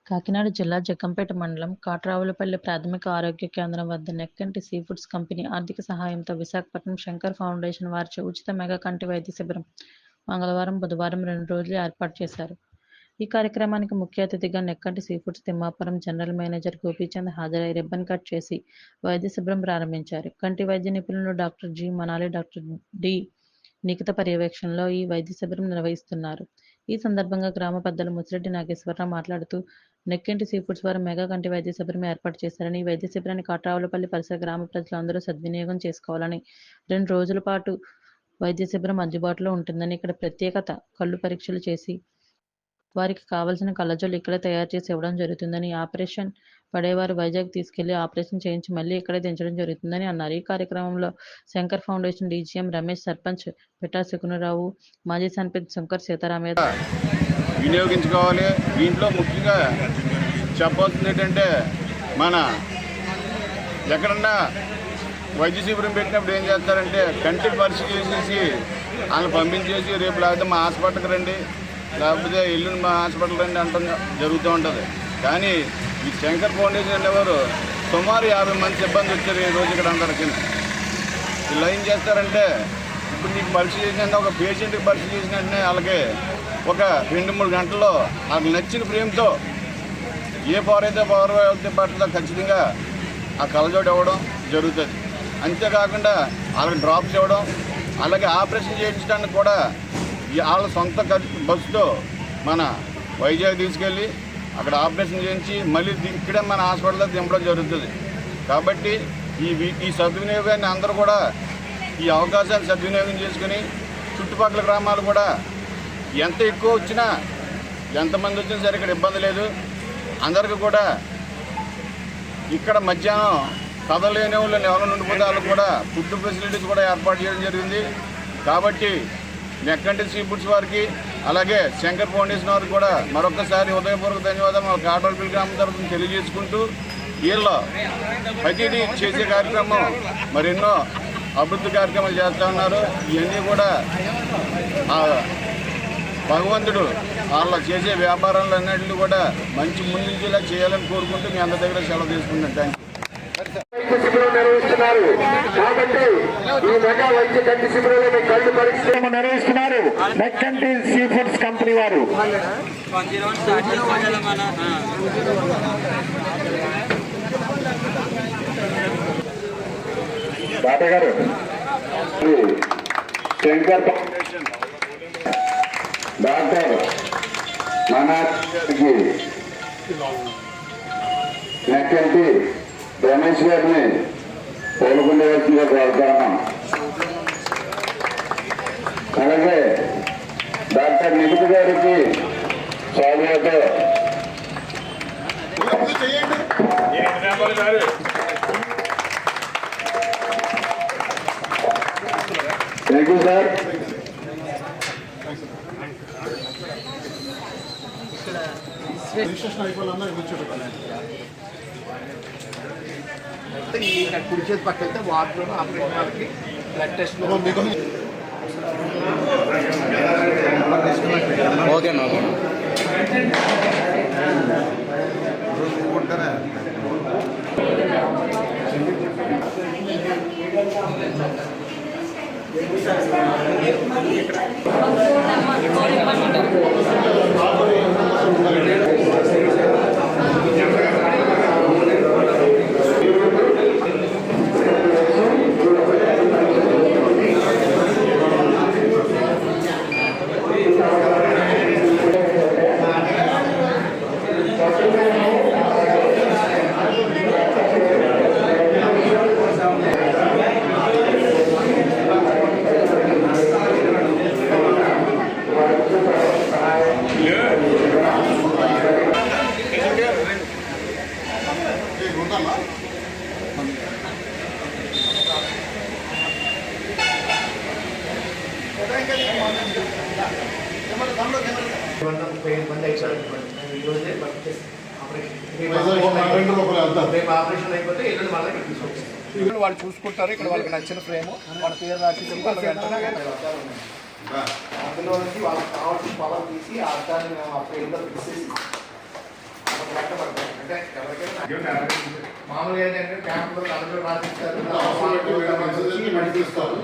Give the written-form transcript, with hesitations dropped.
కాకినాడ జిల్లా జగ్గంపేట మండలం కాట్రావులపల్లి ప్రాథమిక ఆరోగ్య కేంద్రం వద్ద నెక్కంటి సీఫుడ్స్ కంపెనీ ఆర్థిక సహాయంతో విశాఖపట్నం శంకర్ ఫౌండేషన్ వారిచే ఉచిత మెగా కంటి వైద్య శిబిరం మంగళవారం, బుధవారం 2 రోజులు ఏర్పాటు చేశారు. ఈ కార్యక్రమానికి ముఖ్య అతిథిగా Nekkanti seafoods Thimmapuram general manager Gopichand హాజరై రిబ్బన్ కట్ చేసి వైద్య శిబిరం ప్రారంభించారు. కంటి వైద్య నిపుణులు doctor G. Manali, doctor D. Nikhita పర్యవేక్షణలో ఈ వైద్య శిబిరం నిర్వహిస్తున్నారు. ఈ సందర్భంగా గ్రామ పెద్దలు ముసిరెడ్డి నాగేశ్వరరావు మాట్లాడుతూ నెక్కింటి సీఫుడ్స్ వారు మెగా కంటి వైద్య శిబిరం ఏర్పాటు చేశారని, ఈ వైద్య శిబిరాన్ని కాట్రావులపల్లి పరిసర గ్రామ ప్రజలు అందరూ సద్వినియోగం చేసుకోవాలని, 2 రోజుల పాటు వైద్య శిబిరం అందుబాటులో ఉంటుందని, ఇక్కడ ప్రత్యేకత కళ్ళు పరీక్షలు చేసి వారికి కావలసిన కళ్ళజోళ్ళు ఇక్కడే తయారు చేసి ఇవ్వడం జరుగుతుందని, ఆపరేషన్ పడేవారు వైజాగ్ తీసుకెళ్లి ఆపరేషన్ చేయించి మళ్లీ ఇక్కడే దించడం జరుగుతుందని అన్నారు. ఈ కార్యక్రమంలో శంకర్ ఫౌండేషన్ డీజీఎం రమేష్, సర్పంచ్ పిఠా శకునరావు, మాజీ సర్పంచ్ శంకర్ సీతారామయ్య వినియోగించుకోవాలి. దీంట్లో ముఖ్యంగా చెప్పాల్సింది ఏంటంటే, మన ఎక్కడన్నా వైద్య శిబిరం పెట్టినప్పుడు ఏం చేస్తారంటే కంటి పరీక్ష చేసేసి వాళ్ళని పంపించేసి రేపు లేకపోతే మా హాస్పిటల్కి రండి, లేకపోతే ఎల్లుండి మా హాస్పిటల్ రండి అంటాం జరుగుతూ ఉంటుంది. కానీ ఈ శంకర్ ఫౌండేషన్ అనేవారు సుమారు 50 మంది సిబ్బంది వచ్చారు ఈ రోజు ఇక్కడ అందరికీ. ఇలా ఏం చేస్తారంటే, ఇప్పుడు నీకు పరీక్ష చేసినంటే ఒక పేషెంట్కి పరీక్ష చేసినట్టునే వాళ్ళకి ఒక 2-3 గంటల్లో వాళ్ళకి నచ్చిన ఫ్రేమ్తో ఏ పవర్ అయితే పవర్ అయితే పడుతుందో ఖచ్చితంగా ఆ కళ్ళజోడు ఇవ్వడం జరుగుతుంది. అంతేకాకుండా వాళ్ళకి డ్రాప్స్ ఇవ్వడం, అలాగే ఆపరేషన్ చేయించడానికి కూడా వాళ్ళ సొంత బస్సుతో మన వైజాగ్ తీసుకెళ్ళి అక్కడ ఆపరేషన్ చేయించి మళ్ళీ ఇక్కడే మన హాస్పిటల్లో దింపడం జరుగుతుంది. కాబట్టి ఈ సద్వినియోగాన్ని అందరూ కూడా ఈ అవకాశాన్ని సద్వినియోగం చేసుకుని చుట్టుపక్కల గ్రామాలు కూడా ఎంత ఎక్కువ వచ్చినా ఎంతమంది వచ్చినా సరే ఇక్కడ ఇబ్బంది లేదు. అందరికీ కూడా ఇక్కడ మధ్యాహ్నం కదలేని వాళ్ళు ఎవరైనా ఉండిపోతే వాళ్ళకి కూడా ఫుడ్ ఫెసిలిటీస్ కూడా ఏర్పాటు చేయడం జరిగింది. కాబట్టి నెక్కంటి సీఫుడ్స్ వారికి అలాగే శంకర్ ఫౌండేషన్ వారికి కూడా మరొకసారి హృదయపూర్వక ధన్యవాదాలు మా కాట్రావులపల్లి గ్రామం తరఫున తెలియజేసుకుంటూ, వీళ్ళు ప్రతిదీ చేసే కార్యక్రమం మరెన్నో అభివృద్ధి కార్యక్రమాలు చేస్తూ ఉన్నారు. ఇవన్నీ కూడా భగవంతుడు వాళ్ళ చేసే వ్యాపారాలు అన్నింటినీ కూడా మంచి ముందులా చేయాలని కోరుకుంటూ మీ అందరి దగ్గర సెలవు తీసుకుంటాను. Thank you. శిబిరం నిర్వహిస్తున్నారు కాబట్టి ఈ మెగా వైద్య కంటి శిబిరంలో మీ కళ్ళు పరీక్ష నిర్వహిస్తున్నారు నెక్కంటి సీఫుడ్స్ కంపెనీ వారు. డాక్టర్ గారు శంకర్ ఫౌండేషన్ డాక్టర్ మనాకి నెక్కంటి రమేష్ గారిని పాల్గొనేవలసిందిగా కోరుతున్నాం. అలాగే డాక్టర్ నిఖిత గారికి స్వాగతం. Thank you sir. కుడి చేతి పక్క వెళ్తే వార్డులో ఆపరేషన్ వాళ్ళకి బ్లడ్ టెస్ట్ ఓకేనా వాళ్ళు చూసుకుంటారు. ఇక్కడ వాళ్ళకి నచ్చిన ఫ్రేమ్ వాళ్ళ పేరు రాసి అందులో నుంచి వాళ్ళకి కావాల్సిన పవర్ తీసి ఆ అర్థాన్ని మేము ఆ ఫ్రేమ్లో ఫిక్స్ చేసి లెక్క పడతారు. అంటే ఎవరికైనా మామూలుగా ఏంటంటే క్యాంపులో అందరూ రాసిస్తారు. మళ్ళీ తీస్తారు.